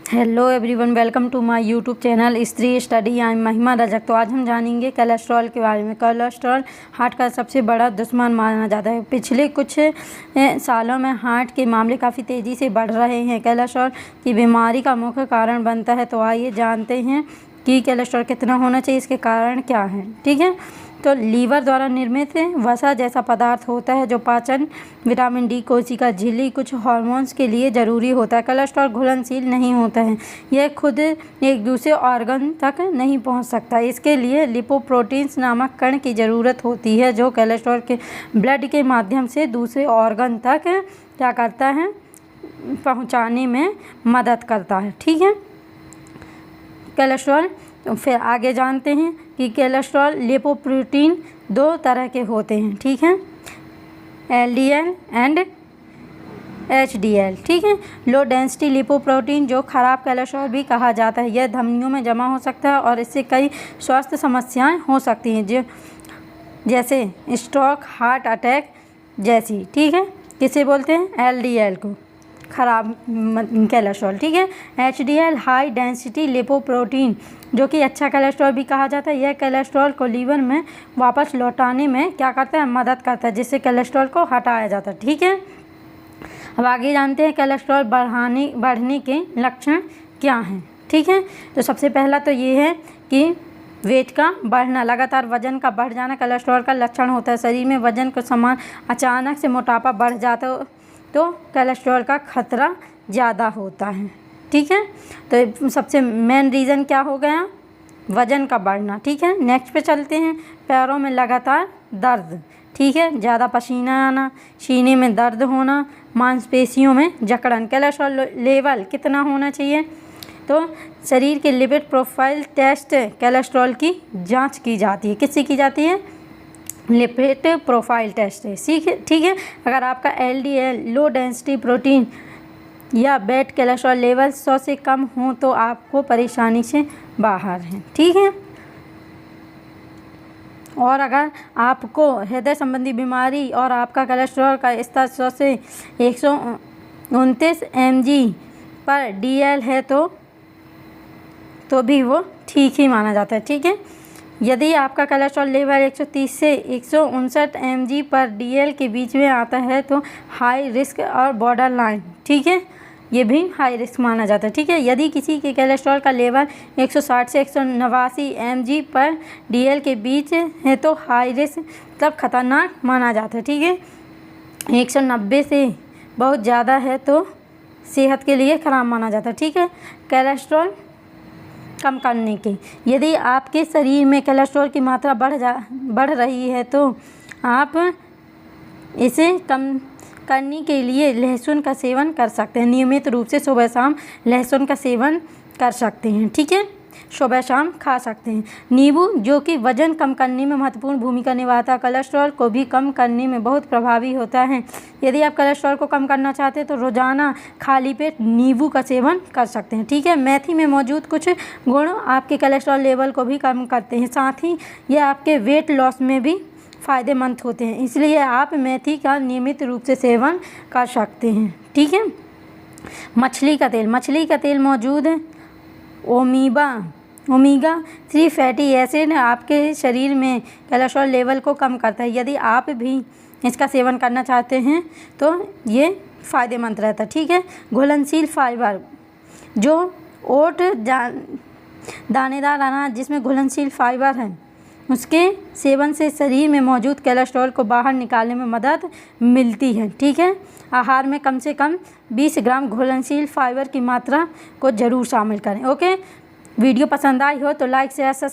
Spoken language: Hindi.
Hello everyone, welcome to my YouTube channel Stree study. I am Mahima Rajak. तो आज हम जानेंगे कोलेस्ट्रॉल के बारे में। कोलेस्ट्रॉल हार्ट का सबसे बड़ा दुश्मन माना जाता है। पिछले कुछ सालों में हार्ट के मामले काफ़ी तेज़ी से बढ़ रहे हैं। कोलेस्ट्रॉल की बीमारी का मुख्य कारण बनता है। तो आइए जानते हैं कि कोलेस्ट्रॉल कितना होना चाहिए, इसके कारण क्या हैं। ठीक है, तो लीवर द्वारा निर्मित वसा जैसा पदार्थ होता है जो पाचन, विटामिन डी, कोशिका झिल्ली, कुछ हार्मोन्स के लिए ज़रूरी होता है। कोलेस्ट्रॉल घुलनशील नहीं होता है, यह खुद एक दूसरे ऑर्गन तक नहीं पहुंच सकता। इसके लिए लिपोप्रोटीन्स नामक कण की ज़रूरत होती है जो कोलेस्ट्रॉल के ब्लड के माध्यम से दूसरे ऑर्गन तक क्या करता है, पहुँचाने में मदद करता है। ठीक है, कोलेस्ट्रॉल। तो फिर आगे जानते हैं कि कोलेस्ट्रॉल लिपोप्रोटीन दो तरह के होते हैं। ठीक है, LDL एंड HDL। ठीक है, लो डेंसिटी लिपोप्रोटीन जो खराब कोलेस्ट्रॉल भी कहा जाता है, यह धमनियों में जमा हो सकता है और इससे कई स्वास्थ्य समस्याएं हो सकती हैं जो जैसे स्ट्रोक, हार्ट अटैक जैसी। ठीक है, किसे बोलते हैं? LDL को, खराब कोलेस्ट्रॉल। ठीक है, HDL हाई डेंसिटी लिपोप्रोटीन जो कि अच्छा कोलेस्ट्रॉल भी कहा जाता है, यह कोलेस्ट्रॉल को लीवर में वापस लौटाने में क्या करता है, मदद करता है, जिससे कोलेस्ट्रॉल को हटाया जाता है। ठीक है, अब आगे जानते हैं कोलेस्ट्रॉल बढ़ने के लक्षण क्या हैं। ठीक है, तो सबसे पहला तो ये है कि वेट का बढ़ना, लगातार वजन का बढ़ जाना कोलेस्ट्रॉल का लक्षण होता है। शरीर में वजन के समान अचानक से मोटापा बढ़ जाता तो कोलेस्ट्रॉल का खतरा ज़्यादा होता है। ठीक है, तो सबसे मेन रीज़न क्या हो गया, वज़न का बढ़ना। ठीक है, नेक्स्ट पे चलते हैं। पैरों में लगातार दर्द। ठीक है, ज़्यादा पसीना आना, सीने में दर्द होना, मांसपेशियों में जकड़न। कोलेस्ट्रॉल लेवल कितना होना चाहिए, तो शरीर के लिपिड प्रोफाइल टेस्ट कोलेस्ट्रॉल की जाँच की जाती है। किससे की जाती है? लिपिड प्रोफाइल टेस्ट है। ठीक है, अगर आपका LDL लो डेंसिटी प्रोटीन या बैड कोलेस्ट्रॉल लेवल 100 से कम हो तो आपको परेशानी से बाहर है। ठीक है, और अगर आपको हृदय संबंधी बीमारी और आपका कोलेस्ट्रॉल का स्तर 100 से 129 mg/dl है तो भी वो ठीक ही माना जाता है। ठीक है, यदि आपका कोलेस्ट्रॉल लेवल 130 से 159 mg/dl के बीच में आता है तो हाई रिस्क और बॉर्डर लाइन। ठीक है, ये भी हाई रिस्क माना जाता है। ठीक है, यदि किसी के कोलेस्ट्रॉल का लेवल 160 से 189 mg/dl के बीच है तो हाई रिस्क मतलब खतरनाक माना जाता है। ठीक है, 190 से बहुत ज़्यादा है तो सेहत के लिए खराब माना जाता है। ठीक है, कोलेस्ट्रॉल कम करने के, यदि आपके शरीर में कोलेस्ट्रॉल की मात्रा बढ़ रही है तो आप इसे कम करने के लिए लहसुन का सेवन कर सकते हैं। नियमित रूप से सुबह शाम लहसुन का सेवन कर सकते हैं। ठीक है, सुबह शाम खा सकते हैं। नींबू जो कि वज़न कम करने में महत्वपूर्ण भूमिका निभाता है, कोलेस्ट्रॉल को भी कम करने में बहुत प्रभावी होता है। यदि आप कोलेस्ट्रॉल को कम करना चाहते हैं तो रोज़ाना खाली पेट नींबू का सेवन कर सकते हैं। ठीक है, मेथी में मौजूद कुछ गुण आपके कोलेस्ट्रॉल लेवल को भी कम करते हैं, साथ ही ये आपके वेट लॉस में भी फ़ायदेमंद होते हैं, इसलिए आप मेथी का नियमित रूप से सेवन कर सकते हैं। ठीक है, मछली का तेल मौजूद है ओमेगा 3 फैटी एसिड आपके शरीर में कोलेस्ट्रॉल लेवल को कम करता है। यदि आप भी इसका सेवन करना चाहते हैं तो ये फ़ायदेमंद रहता है। ठीक है, घुलनशील फाइबर जो ओट दानेदार अनाज जिसमें घुलनशील फाइबर है, उसके सेवन से शरीर में मौजूद कोलेस्ट्रॉल को बाहर निकालने में मदद मिलती है। ठीक है, आहार में कम से कम 20 ग्राम घुलनशील फाइबर की मात्रा को ज़रूर शामिल करें। ओके, वीडियो पसंद आई हो तो लाइक शेयर सब्सक्राइब